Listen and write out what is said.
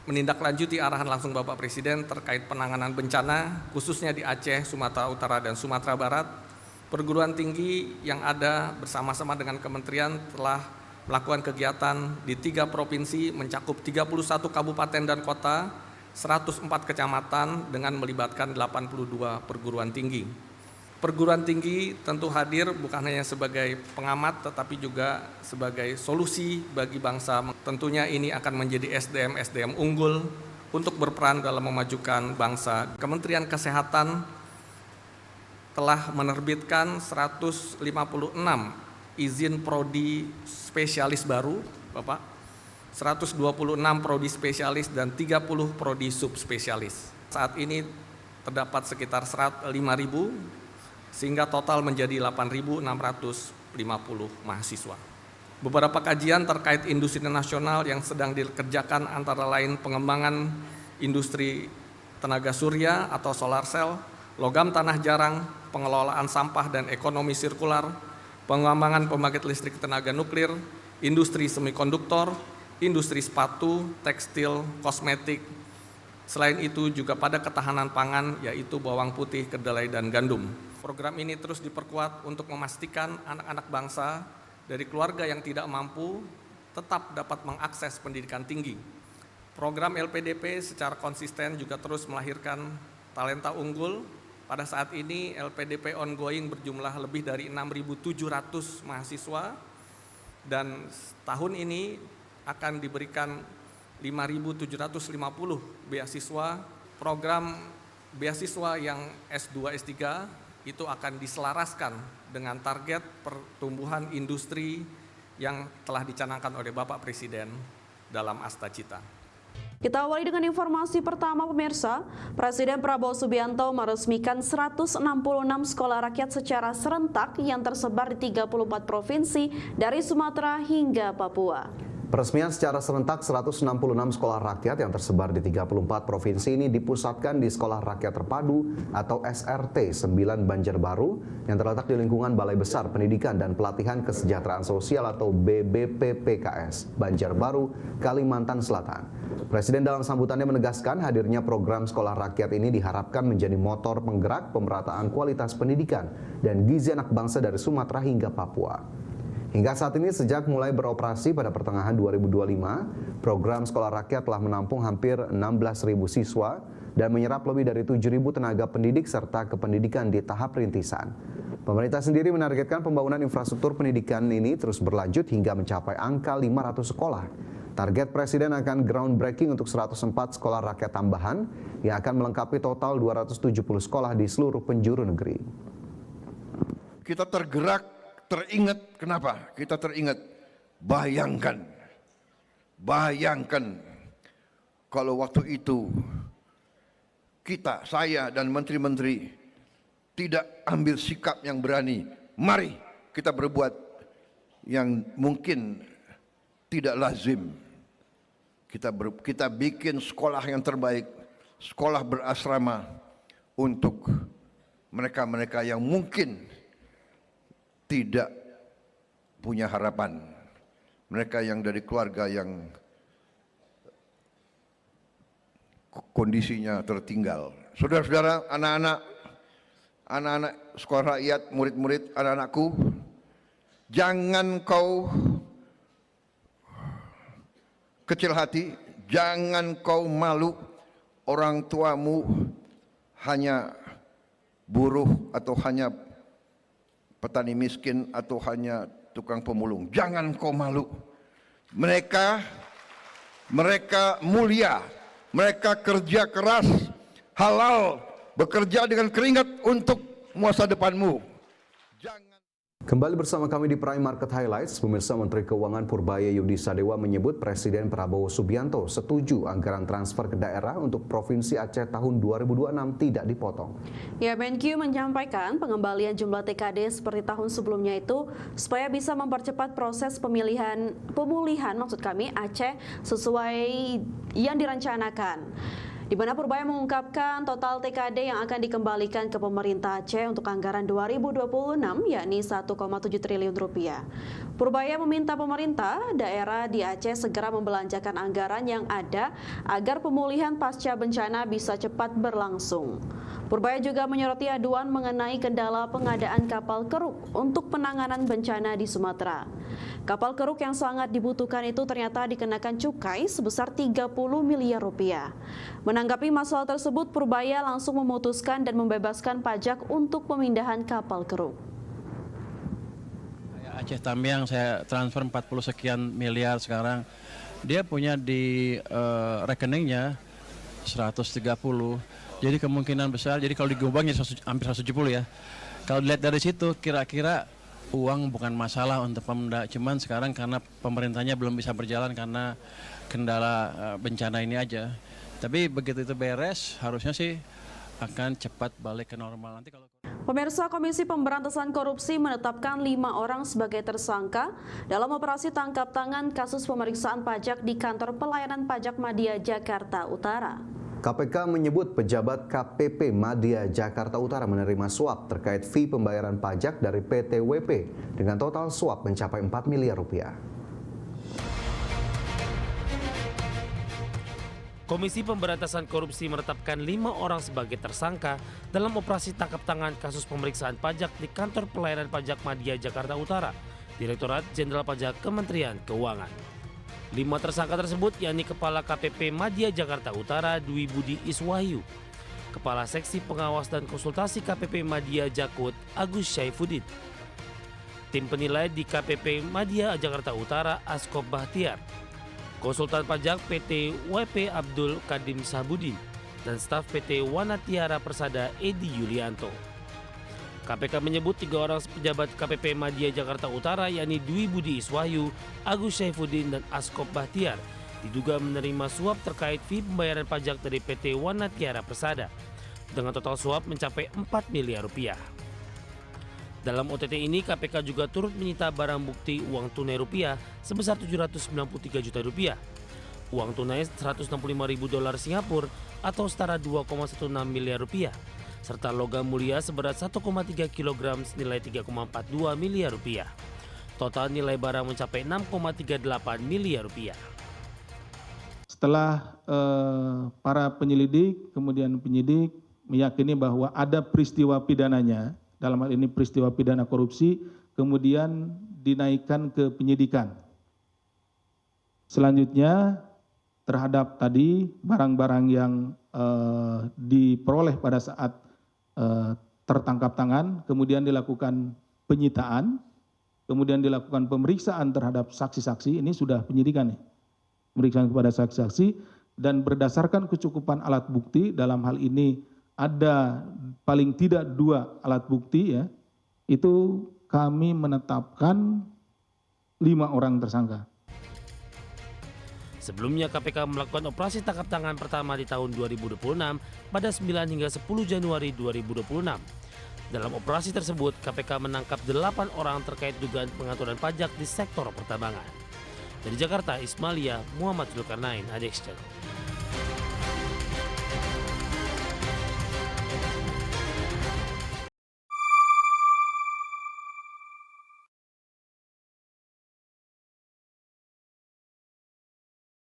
menindaklanjuti arahan langsung Bapak Presiden terkait penanganan bencana, khususnya di Aceh, Sumatera Utara, dan Sumatera Barat. Perguruan tinggi yang ada bersama-sama dengan kementerian telah melakukan kegiatan di 3 provinsi mencakup 31 kabupaten dan kota, 104 kecamatan dengan melibatkan 82 perguruan tinggi. Perguruan tinggi tentu hadir bukan hanya sebagai pengamat tetapi juga sebagai solusi bagi bangsa. Tentunya ini akan menjadi SDM unggul untuk berperan dalam memajukan bangsa. Kementerian Kesehatan telah menerbitkan 156 izin prodi spesialis baru, Bapak, 126 prodi spesialis dan 30 prodi subspesialis. Saat ini terdapat sekitar 5.000, sehingga total menjadi 8.650 mahasiswa. Beberapa kajian terkait industri nasional yang sedang dikerjakan antara lain pengembangan industri tenaga surya atau solar cell, logam tanah jarang, pengelolaan sampah dan ekonomi sirkular, pengembangan pembangkit listrik tenaga nuklir, industri semikonduktor, industri sepatu, tekstil, kosmetik. Selain itu juga pada ketahanan pangan yaitu bawang putih, kedelai, dan gandum. Program ini terus diperkuat untuk memastikan anak-anak bangsa dari keluarga yang tidak mampu tetap dapat mengakses pendidikan tinggi. Program LPDP secara konsisten juga terus melahirkan talenta unggul. Pada saat ini LPDP ongoing berjumlah lebih dari 6.700 mahasiswa dan tahun ini akan diberikan 5.750 beasiswa. Program beasiswa yang S2, S3 itu akan diselaraskan dengan target pertumbuhan industri yang telah dicanangkan oleh Bapak Presiden dalam Asta Cita. Kita awali dengan informasi pertama pemirsa. Presiden Prabowo Subianto meresmikan 166 sekolah rakyat secara serentak yang tersebar di 34 provinsi dari Sumatera hingga Papua. Peresmian secara serentak 166 sekolah rakyat yang tersebar di 34 provinsi ini dipusatkan di Sekolah Rakyat Terpadu atau SRT 9 Banjarbaru yang terletak di lingkungan Balai Besar Pendidikan dan Pelatihan Kesejahteraan Sosial atau BBPPKS Banjarbaru, Kalimantan Selatan. Presiden dalam sambutannya menegaskan hadirnya program sekolah rakyat ini diharapkan menjadi motor penggerak pemerataan kualitas pendidikan dan gizi anak bangsa dari Sumatera hingga Papua. Hingga saat ini sejak mulai beroperasi pada pertengahan 2025, program sekolah rakyat telah menampung hampir 16.000 siswa dan menyerap lebih dari 7.000 tenaga pendidik serta kependidikan di tahap rintisan. Pemerintah sendiri menargetkan pembangunan infrastruktur pendidikan ini terus berlanjut hingga mencapai angka 500 sekolah. Target Presiden akan groundbreaking untuk 104 sekolah rakyat tambahan yang akan melengkapi total 270 sekolah di seluruh penjuru negeri. Kita tergerak, teringat. Kenapa? Kita teringat. Bayangkan kalau waktu itu kita, saya dan menteri-menteri tidak ambil sikap yang berani. Mari kita berbuat yang mungkin tidak lazim. Kita bikin sekolah yang terbaik, sekolah berasrama untuk mereka-mereka yang mungkin tidak punya harapan. Mereka yang dari keluarga yang kondisinya tertinggal. Saudara-saudara, anak-anak sekolah rakyat, murid-murid, anak-anakku, jangan kau kecil hati, jangan kau malu orang tuamu hanya buruh atau hanya petani miskin atau hanya tukang pemulung. Jangan kau malu. Mereka mulia, mereka kerja keras, halal, bekerja dengan keringat untuk masa depanmu. Jangan. Kembali bersama kami di Prime Market Highlights. Pemirsa, Menteri Keuangan Purbaya Yudi Sadewa menyebut Presiden Prabowo Subianto setuju anggaran transfer ke daerah untuk Provinsi Aceh tahun 2026 tidak dipotong. Ya, Menkyu menyampaikan pengembalian jumlah TKD seperti tahun sebelumnya itu supaya bisa mempercepat proses pemulihan Aceh sesuai yang direncanakan. di mana Purbaya mengungkapkan total TKD yang akan dikembalikan ke pemerintah Aceh untuk anggaran 2026 yakni 1,7 triliun rupiah. Purbaya meminta pemerintah daerah di Aceh segera membelanjakan anggaran yang ada agar pemulihan pasca bencana bisa cepat berlangsung. Purbaya juga menyoroti aduan mengenai kendala pengadaan kapal keruk untuk penanganan bencana di Sumatera. Kapal keruk yang sangat dibutuhkan itu ternyata dikenakan cukai sebesar 30 miliar rupiah. Menanggapi masalah tersebut, Purbaya langsung memutuskan dan membebaskan pajak untuk pemindahan kapal keruk. Aceh Tamiang saya transfer 40 sekian miliar sekarang. Dia punya di rekeningnya 130. Jadi kemungkinan besar, jadi kalau digubang ya hampir 170 ya. Kalau dilihat dari situ kira-kira uang bukan masalah untuk Pemda. Cuman sekarang karena pemerintahnya belum bisa berjalan karena kendala bencana ini aja. Tapi begitu itu beres harusnya sih akan cepat balik ke normal. Nanti kalau Pemirsa, Komisi Pemberantasan Korupsi menetapkan 5 orang sebagai tersangka dalam operasi tangkap tangan kasus pemeriksaan pajak di kantor pelayanan pajak Madya Jakarta Utara. KPK menyebut pejabat KPP Madya Jakarta Utara menerima suap terkait fee pembayaran pajak dari PT WP dengan total suap mencapai 4 miliar rupiah. Komisi Pemberantasan Korupsi menetapkan 5 orang sebagai tersangka dalam operasi tangkap tangan kasus pemeriksaan pajak di kantor pelayanan pajak Madya Jakarta Utara, Direktorat Jenderal Pajak Kementerian Keuangan. 5 tersangka tersebut yakni Kepala KPP Madya Jakarta Utara Dwi Budi Iswahyu, Kepala Seksi Pengawas dan Konsultasi KPP Madya Jakut Agus Syaifuddin, tim penilai di KPP Madya Jakarta Utara Askop Bahtiar, konsultan pajak PT WP Abdul Kadim Sabudin, dan staf PT Wanatiara Persada Edi Yulianto. KPK menyebut 3 orang pejabat KPP Madya Jakarta Utara yakni Dwi Budi Iswahyu, Agus Syaifuddin, dan Askop Bahtiar diduga menerima suap terkait fee pembayaran pajak dari PT Wanatiara Persada dengan total suap mencapai 4 miliar rupiah. Dalam OTT ini KPK juga turut menyita barang bukti uang tunai rupiah sebesar 793 juta rupiah, uang tunai 165 ribu dolar Singapura atau setara 2,16 miliar rupiah, serta logam mulia seberat 1,3 kg senilai 3,42 miliar rupiah. Total nilai barang mencapai 6,38 miliar rupiah. Setelah para penyelidik, kemudian penyidik meyakini bahwa ada peristiwa pidananya, dalam hal ini peristiwa pidana korupsi, kemudian dinaikkan ke penyidikan. Selanjutnya terhadap tadi barang-barang yang diperoleh pada saat tertangkap tangan, kemudian dilakukan penyitaan, kemudian dilakukan pemeriksaan terhadap saksi-saksi, ini sudah penyidikan nih, pemeriksaan kepada saksi-saksi, dan berdasarkan kecukupan alat bukti, dalam hal ini ada paling tidak 2 alat bukti ya, itu kami menetapkan 5 orang tersangka. Sebelumnya KPK melakukan operasi tangkap tangan pertama di tahun 2026 pada 9 hingga 10 Januari 2026. Dalam operasi tersebut, KPK menangkap 8 orang terkait dugaan pengaturan pajak di sektor pertambangan. Dari Jakarta, Ismailia, Muhammad Zulkarnain, ADX Channel.